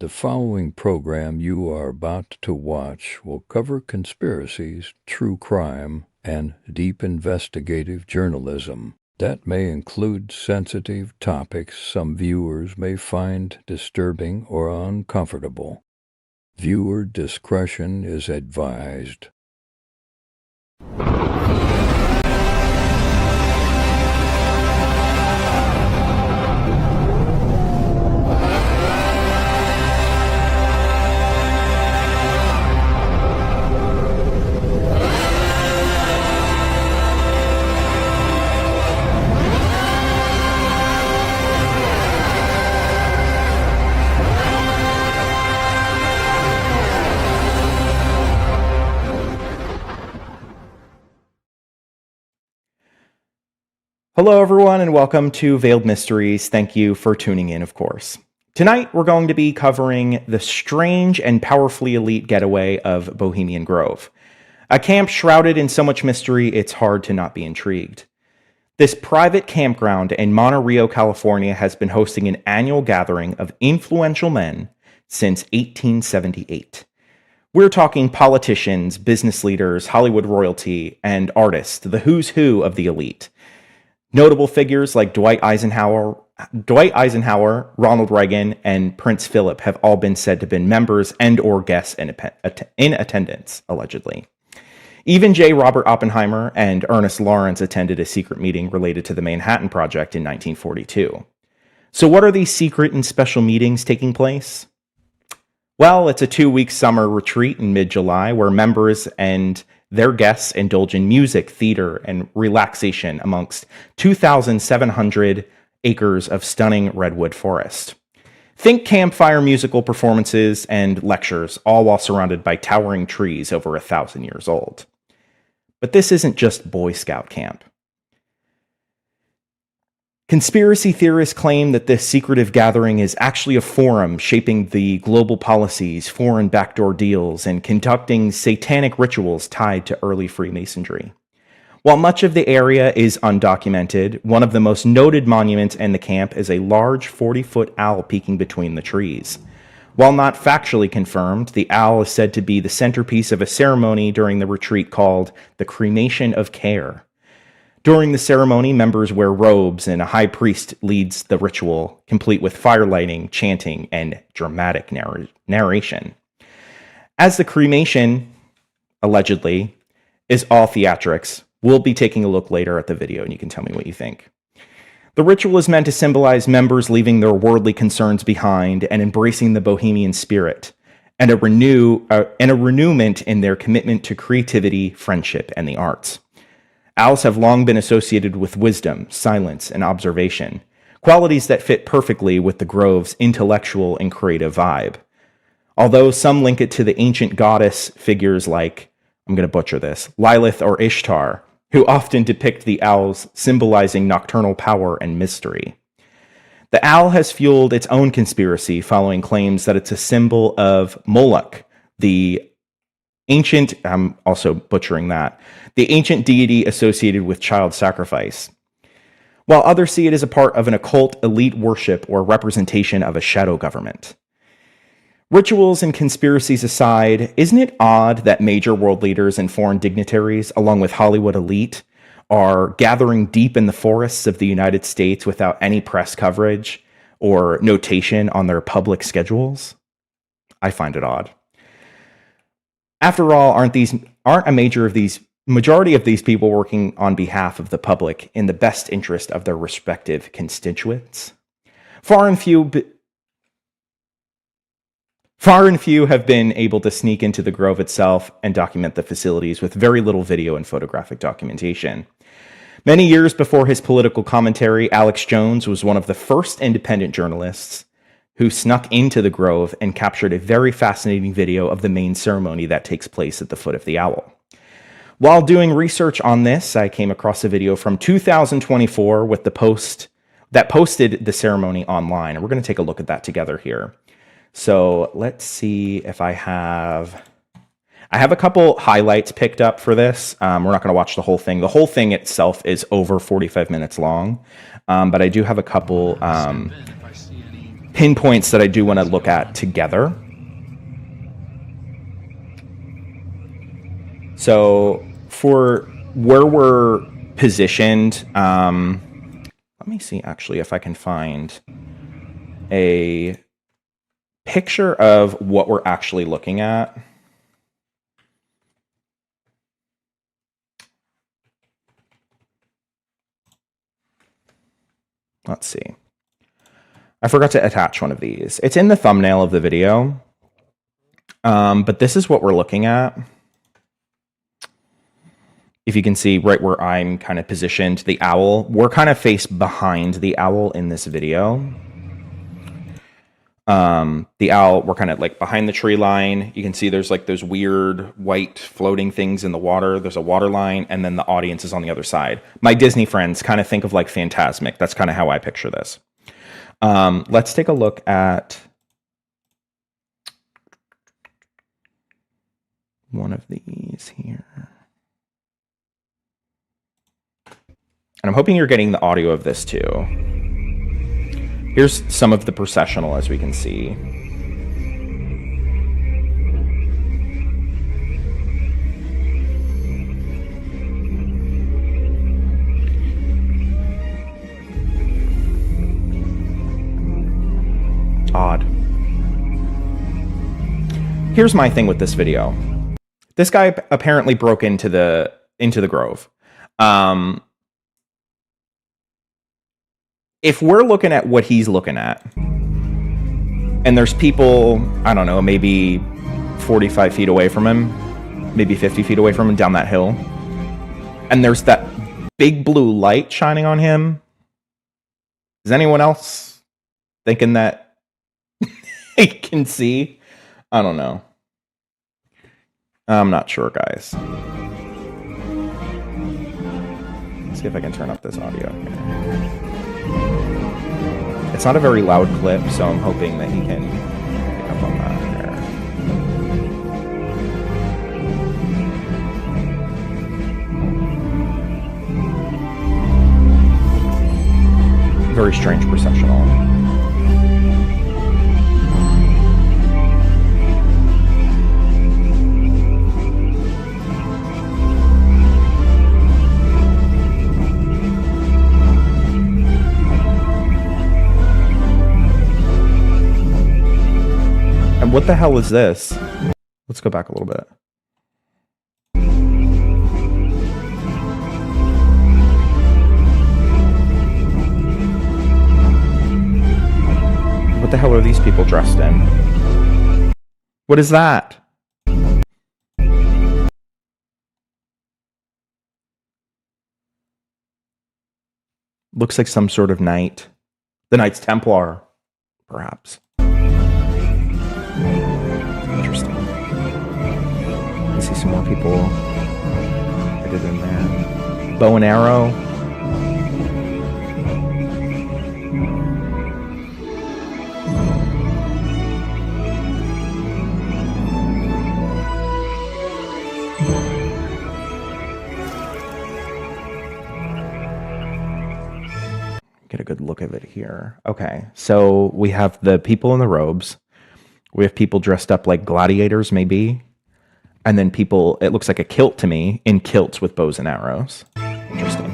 The following program you are about to watch will cover conspiracies, true crime, and deep investigative journalism. That may include sensitive topics some viewers may find disturbing or uncomfortable. Viewer discretion is advised. Hello, everyone, and welcome to Veiled Mysteries. Thank you for tuning in, of course. Tonight, we're going to be covering the strange and powerfully elite getaway of Bohemian Grove, a camp shrouded in so much mystery it's hard to not be intrigued. This private campground in Monterey, California has been hosting an annual gathering of influential men since 1878. We're talking politicians, business leaders, Hollywood royalty, and artists, the who's who of the elite. Notable figures like Dwight Eisenhower, Ronald Reagan, and Prince Philip have all been said to have been members and or guests in attendance, allegedly. Even J. Robert Oppenheimer and Ernest Lawrence attended a secret meeting related to the Manhattan Project in 1942. So what are these secret and special meetings taking place? Well, it's a 2-week summer retreat in mid-July where members and their guests indulge in music, theater, and relaxation amongst 2,700 acres of stunning redwood forest. Think campfire musical performances and lectures, all while surrounded by towering trees over 1,000 years old. But this isn't just Boy Scout camp. Conspiracy theorists claim that this secretive gathering is actually a forum shaping the global policies, foreign backdoor deals, and conducting satanic rituals tied to early Freemasonry. While much of the area is undocumented, one of the most noted monuments in the camp is a large 40-foot owl peeking between the trees. While not factually confirmed, the owl is said to be the centerpiece of a ceremony during the retreat called the Cremation of Care. During the ceremony, members wear robes and a high priest leads the ritual, complete with fire lighting, chanting, and dramatic narration. As the cremation, allegedly, is all theatrics, we'll be taking a look later at the video and you can tell me what you think. The ritual is meant to symbolize members leaving their worldly concerns behind and embracing the Bohemian spirit, and a renewment in their commitment to creativity, friendship, and the arts. Owls have long been associated with wisdom, silence, and observation, qualities that fit perfectly with the Grove's intellectual and creative vibe. Although some link it to the ancient goddess figures like, I'm going to butcher this, Lilith or Ishtar, who often depict the owls symbolizing nocturnal power and mystery. The owl has fueled its own conspiracy following claims that it's a symbol of Moloch, the ancient, I'm also butchering that, the ancient deity associated with child sacrifice, while others see it as a part of an occult elite worship or representation of a shadow government. Rituals and conspiracies aside, isn't it odd that major world leaders and foreign dignitaries, along with Hollywood elite, are gathering deep in the forests of the United States without any press coverage or notation on their public schedules? I find it odd. After all, aren't a majority of these people working on behalf of the public in the best interest of their respective constituents? Far and few have been able to sneak into the Grove itself and document the facilities with very little video and photographic documentation. Many years before his political commentary, Alex Jones was one of the first independent journalists who snuck into the Grove and captured a very fascinating video of the main ceremony that takes place at the foot of the owl. While doing research on this, I came across a video from 2024 with the post that posted the ceremony online, and we're going to take a look at that together here. So let's see if I have a couple highlights picked up for this. We're not going to watch the whole thing. The whole thing itself is over 45 minutes long, but I do have a couple pinpoints that I do want to look at together. So for where we're positioned, let me see actually if I can find a picture of what we're actually looking at. Let's see. I forgot to attach one of these. It's in the thumbnail of the video, but this is what we're looking at. If you can see right where I'm kind of positioned, the owl, we're kind of faced behind the owl in this video. The owl, we're kind of like behind the tree line. You can see there's like those weird white floating things in the water. There's a water line, and then the audience is on the other side. My Disney friends kind of think of like Phantasmic. That's kind of how I picture this. Let's take a look at one of these here. And I'm hoping you're getting the audio of this too. Here's some of the processional, as we can see. Odd. Here's my thing with this video. This guy apparently broke into the grove. If we're looking at what he's looking at, and there's people, I don't know, maybe 45 feet away from him, maybe 50 feet away from him down that hill, and there's that big blue light shining on him, is anyone else thinking that he can see? I don't know. I'm not sure, guys. Let's see if I can turn up this audio here. It's not a very loud clip, so I'm hoping that he can pick up on that here. Very strange processional. What the hell is this? Let's go back a little bit. What the hell are these people dressed in? What is that? Looks like some sort of knight. The Knights Templar, perhaps. Interesting. I see some more people headed in there. Bow and arrow. Get a good look of it here. Okay, so we have the people in the robes. We have people dressed up like gladiators, maybe. And then people, it looks like a kilt to me, in kilts with bows and arrows. Interesting.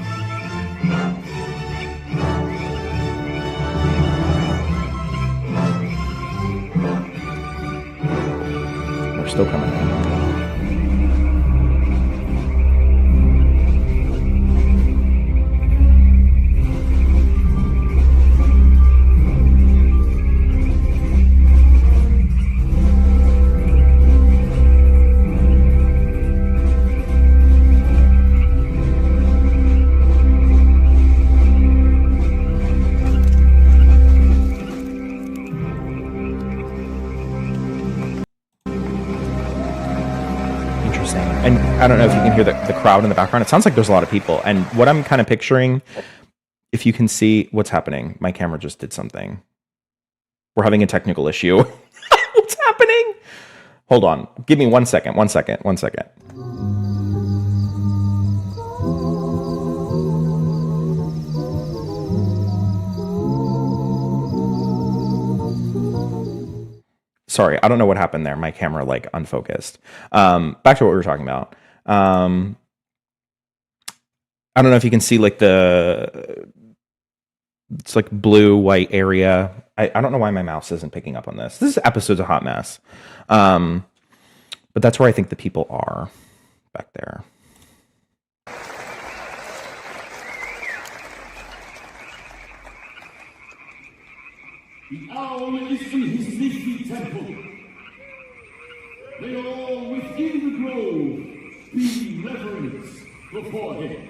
They're still coming in. And I don't know if you can hear the crowd in the background. It sounds like there's a lot of people. And what I'm kind of picturing, if you can see what's happening, my camera just did something. We're having a technical issue. What's happening? Hold on. Give me 1 second. 1 second. 1 second. Sorry, I don't know what happened there. My camera like unfocused. Back to what we were talking about. I don't know if you can see like it's like blue white area. I don't know why my mouse isn't picking up on this. This is episodes of Hot Mess. But that's where I think the people are, back there. The owl is in his leafy temple. May all within the grove be reverence before him.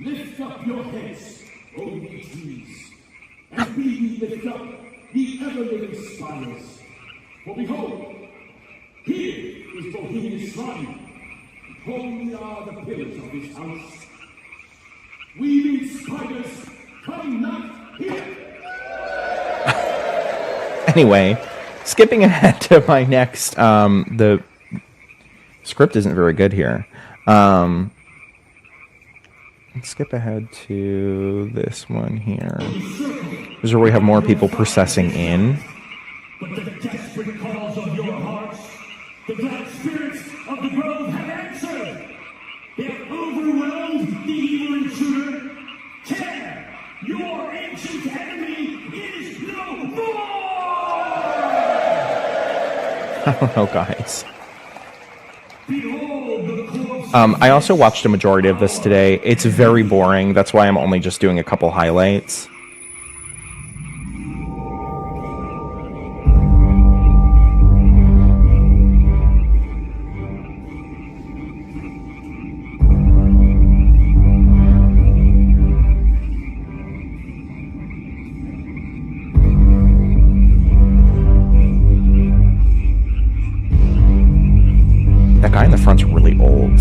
Lift up your heads, O ye trees, and be ye lift up, ye ever-living spires. For behold, here is Bohemian's shrine, and holy are the pillars of his house. Weaving spiders, come not here! Anyway, skipping ahead to my next, the script isn't very good here. Let's skip ahead to this one here. This is where we have more people processing in. But the desperate calls of your hearts, the black spirits of the grove have answered. They have overwhelmed the evil intruder. Tear! Your ancient enemy is no more! I don't know, guys. Behold the corpse. I also watched a majority of this today. It's very boring. That's why I'm only just doing a couple highlights. That guy in the front's really old.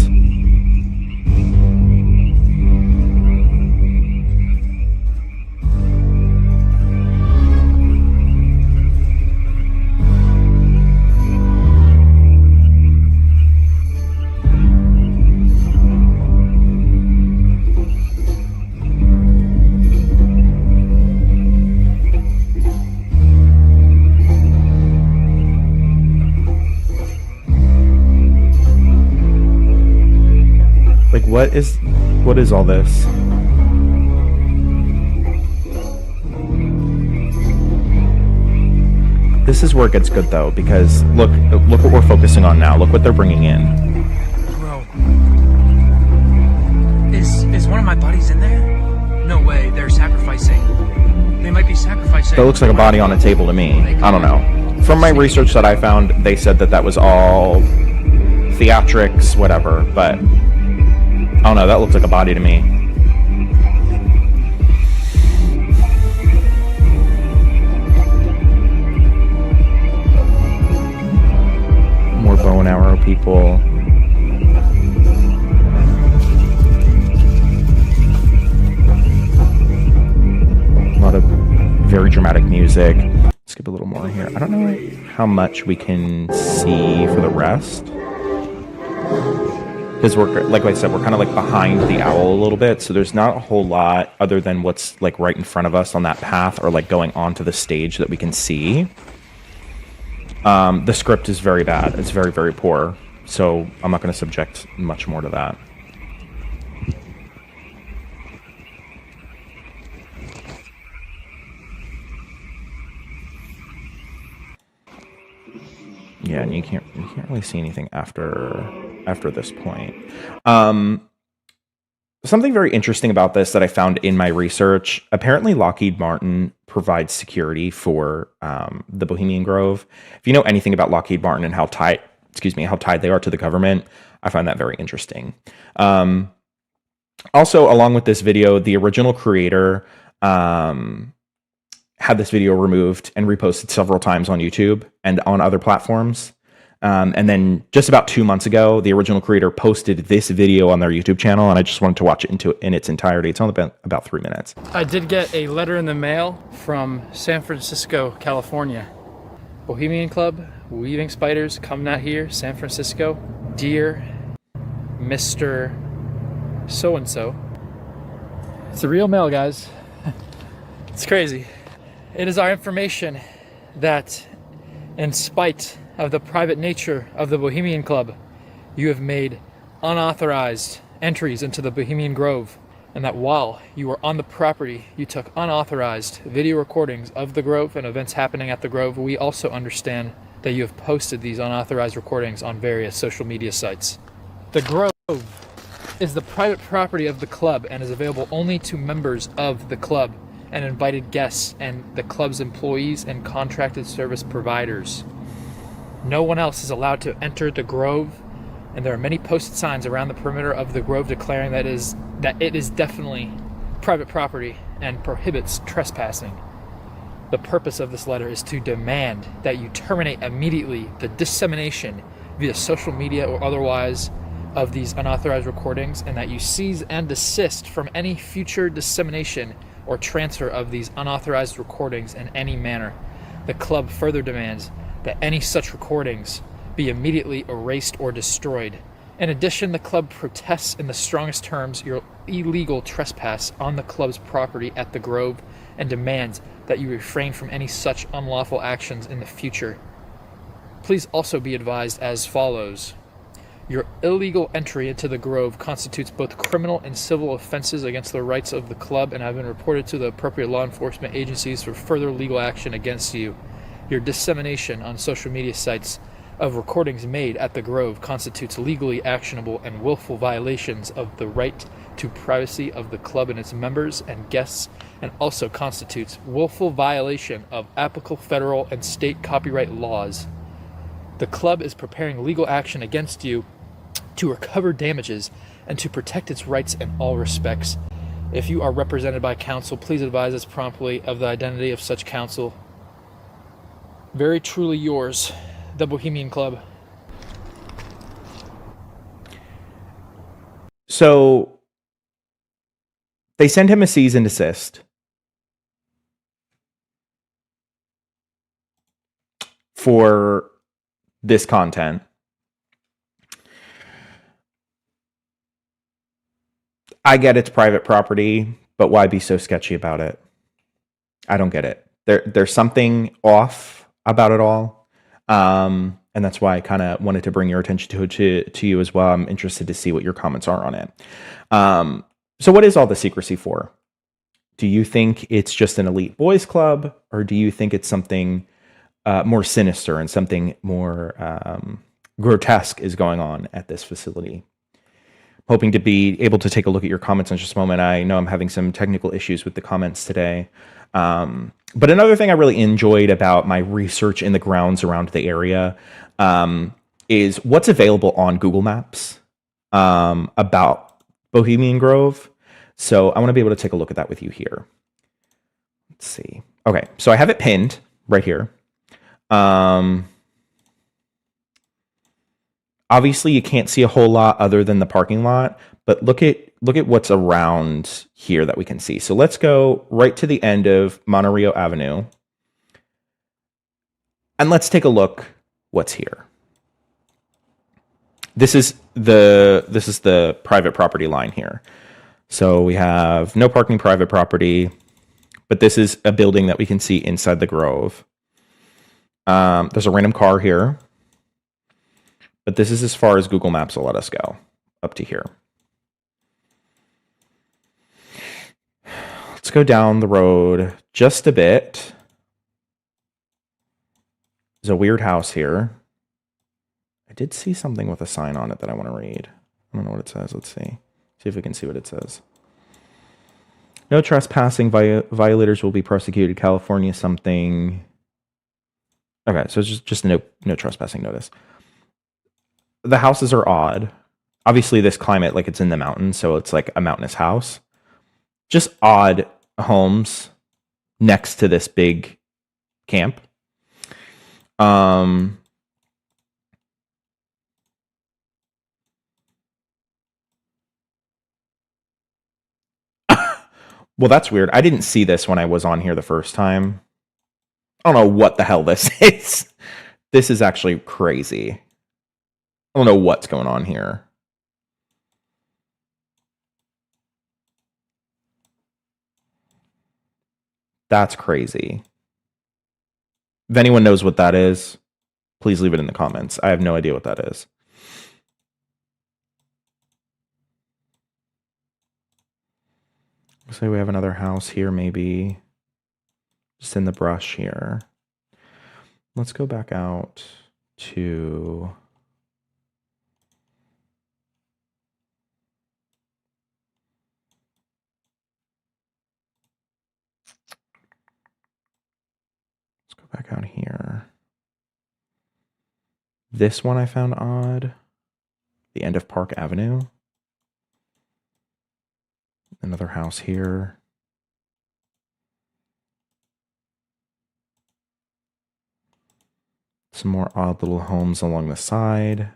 What is all this? This is where it gets good though, because look what we're focusing on now. Look what they're bringing in. Bro, is one of my buddies in there? No way, they're sacrificing. They might be sacrificing. That looks like a body on a table to me. I don't know. From my research that I found, they said that was all theatrics, whatever, but I don't know, that looks like a body to me. More bow and arrow people. A lot of very dramatic music. Skip a little more here. I don't know how much we can see for the rest. Because we're, like I said, we're kind of like behind the owl a little bit, so there's not a whole lot other than what's like right in front of us on that path, or like going onto the stage that we can see. The script is very bad. It's very, very poor, so I'm not going to subject much more to that. Yeah, and you can't really see anything after this point. Something very interesting about this that I found in my research, apparently Lockheed Martin provides security for the Bohemian Grove. If you know anything about Lockheed Martin and how tied they are to the government, I find that very interesting. Also, along with this video, the original creator had this video removed and reposted several times on YouTube and on other platforms. And then just about 2 months ago, the original creator posted this video on their YouTube channel, and I just wanted to watch it in its entirety. It's only about 3 minutes. I did get a letter in the mail from San Francisco, California. Bohemian Club, Weaving Spiders, come not here, San Francisco. Dear Mr. So-and-so. It's a real mail, guys. It's crazy. It is our information that, in spite of the private nature of the Bohemian Club, you have made unauthorized entries into the Bohemian Grove, and that while you were on the property, you took unauthorized video recordings of the Grove and events happening at the Grove. We also understand that you have posted these unauthorized recordings on various social media sites. The Grove is the private property of the club and is available only to members of the club and invited guests and the club's employees and contracted service providers. No one else is allowed to enter the Grove, and there are many posted signs around the perimeter of the Grove declaring that it is definitely private property and prohibits trespassing. The purpose of this letter is to demand that you terminate immediately the dissemination via social media or otherwise of these unauthorized recordings, and that you cease and desist from any future dissemination or transfer of these unauthorized recordings in any manner. The club further demands that any such recordings be immediately erased or destroyed. In addition, the club protests in the strongest terms your illegal trespass on the club's property at the Grove and demands that you refrain from any such unlawful actions in the future. Please also be advised as follows. Your illegal entry into the Grove constitutes both criminal and civil offenses against the rights of the club and have been reported to the appropriate law enforcement agencies for further legal action against you. Your dissemination on social media sites of recordings made at the Grove constitutes legally actionable and willful violations of the right to privacy of the club and its members and guests, and also constitutes willful violation of applicable federal and state copyright laws. The club is preparing legal action against you to recover damages and to protect its rights in all respects. If you are represented by counsel, please advise us promptly of the identity of such counsel. Very truly yours, the Bohemian Club. So they send him a cease and desist for this content. I get it's private property, but why be so sketchy about it? I don't get it. There's something off about it all. And that's why I kind of wanted to bring your attention to you as well. I'm interested to see what your comments are on it. So what is all the secrecy for? Do you think it's just an elite boys club, or do you think it's something more sinister and something more grotesque is going on at this facility? Hoping to be able to take a look at your comments in just a moment. I know I'm having some technical issues with the comments today. But another thing I really enjoyed about my research in the grounds around the area is what's available on Google Maps about Bohemian Grove. So I want to be able to take a look at that with you here. Let's see. Okay, so I have it pinned right here. Obviously, you can't see a whole lot other than the parking lot, but look at what's around here that we can see. So let's go right to the end of Monorio Avenue, and let's take a look what's here. This is the private property line here. So we have no parking private property, but this is a building that we can see inside the Grove. There's a random car here. But this is as far as Google Maps will let us go, up to here. Let's go down the road just a bit. There's a weird house here. I did see something with a sign on it that I want to read. I don't know what it says. Let's see. See if we can see what it says. No trespassing. Violators will be prosecuted. California something. Okay, so it's just no trespassing notice. The houses are odd. Obviously, this climate, like it's in the mountains, so it's like a mountainous house. Just odd homes next to this big camp. Well, that's weird. I didn't see this when I was on here the first time. I don't know what the hell this is. This is actually crazy. I don't know what's going on here. That's crazy. If anyone knows what that is, please leave it in the comments. I have no idea what that is. Looks like we have another house here, maybe. Just in the brush here. Let's go back out to... Let's go back out here. This one I found odd. The end of Park Avenue. Another house here. Some more odd little homes along the side.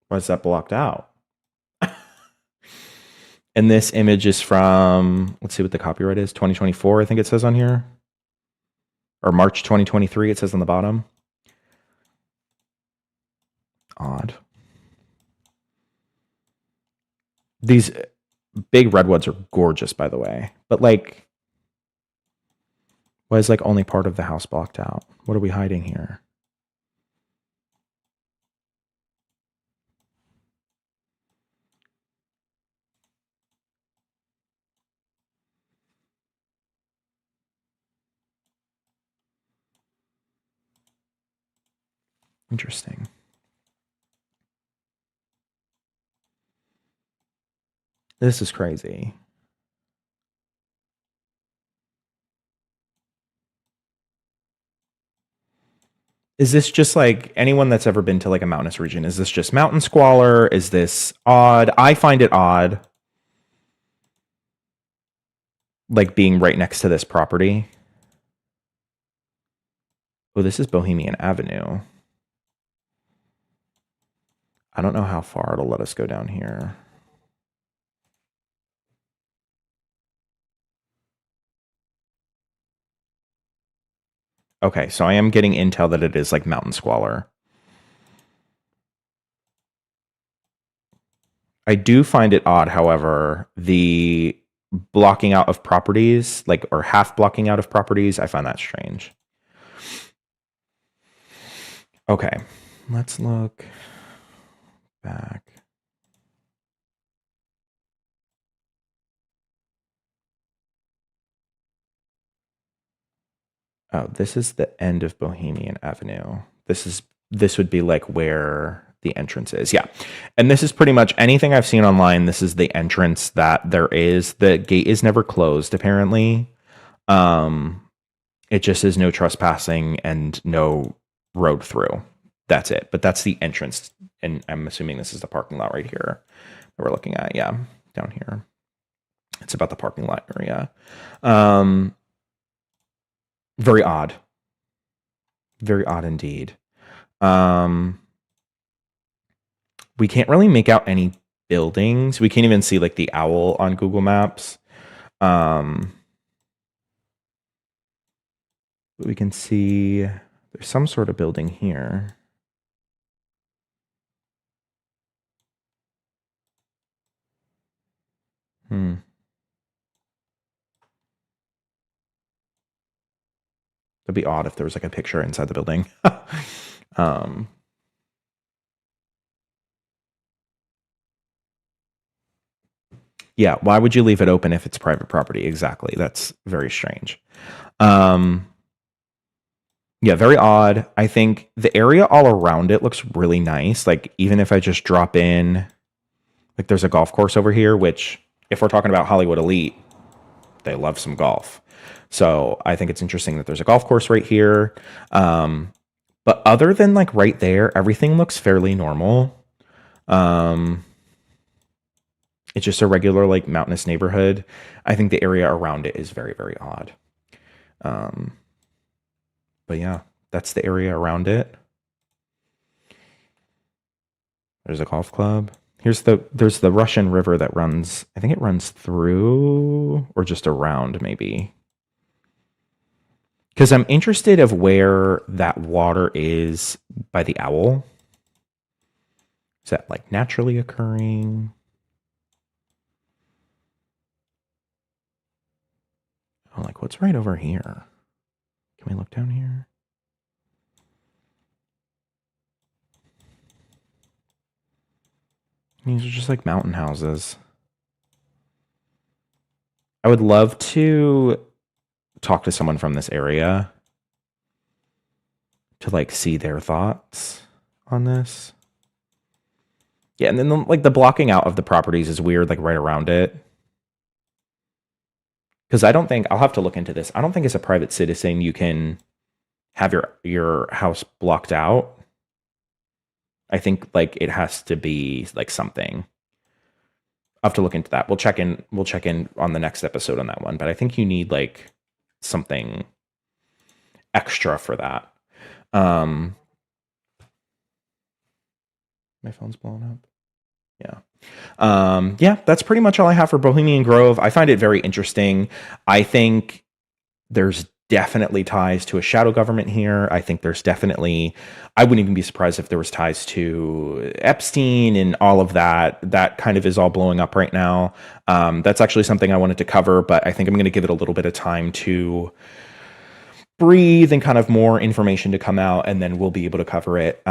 Why is that blocked out? And this image is from, let's see what the copyright is, 2024, I think it says on here. Or March 2023, it says on the bottom. Odd. These big redwoods are gorgeous, by the way. But like, why is like only part of the house blocked out? What are we hiding here? Interesting. This is crazy. Is this just like anyone that's ever been to like a mountainous region? Is this just mountain squalor? Is this odd? I find it odd. Like being right next to this property. Oh, this is Bohemian Avenue. I don't know how far it'll let us go down here. Okay, so I am getting intel that it is like mountain squalor. I do find it odd, however, the blocking out of properties, like, or half blocking out of properties, I find that strange. Okay, let's look back. Oh, this is the end of Bohemian Avenue. This would be like where the entrance is. Yeah. And this is pretty much anything I've seen online. This is the entrance that there is. The gate is never closed, apparently. It just is no trespassing and no road through. That's it. But that's the entrance. And I'm assuming this is the parking lot right here that we're looking at. Yeah. Down here. It's about the parking lot area. Very odd. Very odd indeed. We can't really make out any buildings. We can't even see like the owl on Google Maps. But we can see there's some sort of building here. It'd be odd if there was like a picture inside the building. Yeah, why would you leave it open if it's private property? Exactly. That's very strange. Yeah, very odd. I think the area all around it looks really nice. Like, even if I just drop in, like, there's a golf course over here, which, if we're talking about Hollywood elite, they love some golf. So I think it's interesting that there's a golf course right here. But other than like right there, everything looks fairly normal. It's just a regular like mountainous neighborhood. I think the area around it is very, very odd. But yeah, that's the area around it. There's a golf club. There's the Russian River that runs, I think it runs through or just around maybe. Because I'm interested of where that water is by the owl. Is that like naturally occurring? what's right over here? Can we look down here? These are just like mountain houses. I would love to talk to someone from this area to like see their thoughts on this. Yeah, and then the blocking out of the properties is weird, like right around it. Because I don't think, I'll have to look into this. I don't think as a private citizen you can have your house blocked out. I think like it has to be like something. I'll have to look into that. We'll check in on the next episode on that one. But I think you need like something extra for that. My phone's blowing up. Yeah. That's pretty much all I have for Bohemian Grove. I find it very interesting. I think there's definitely ties to a shadow government here. I think there's definitely, I wouldn't even be surprised if there was ties to Epstein and all of that. That kind of is all blowing up right now. That's actually something I wanted to cover, but I think I'm going to give it a little bit of time to breathe and kind of more information to come out, and then we'll be able to cover it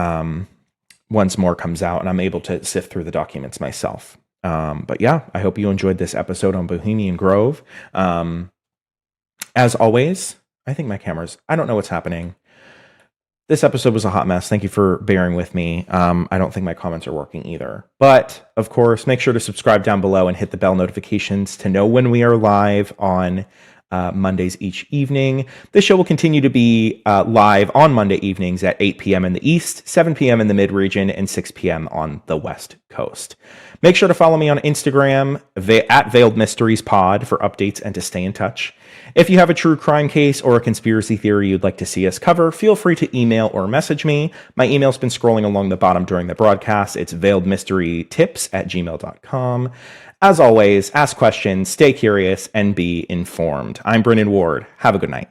once more comes out and I'm able to sift through the documents myself. But yeah, I hope you enjoyed this episode on Bohemian Grove. As always, I think my I don't know what's happening. This episode was a hot mess. Thank you for bearing with me. I don't think my comments are working either. But, of course, make sure to subscribe down below and hit the bell notifications to know when we are live on Mondays each evening. This show will continue to be live on Monday evenings at 8 p.m. in the East, 7 p.m. in the Mid-Region, and 6 p.m. on the West Coast. Make sure to follow me on Instagram at Veiled Mysteries Pod for updates and to stay in touch. If you have a true crime case or a conspiracy theory you'd like to see us cover, feel free to email or message me. My email's been scrolling along the bottom during the broadcast. It's veiledmysterytips@gmail.com. As always, ask questions, stay curious, and be informed. I'm Brennan Ward. Have a good night.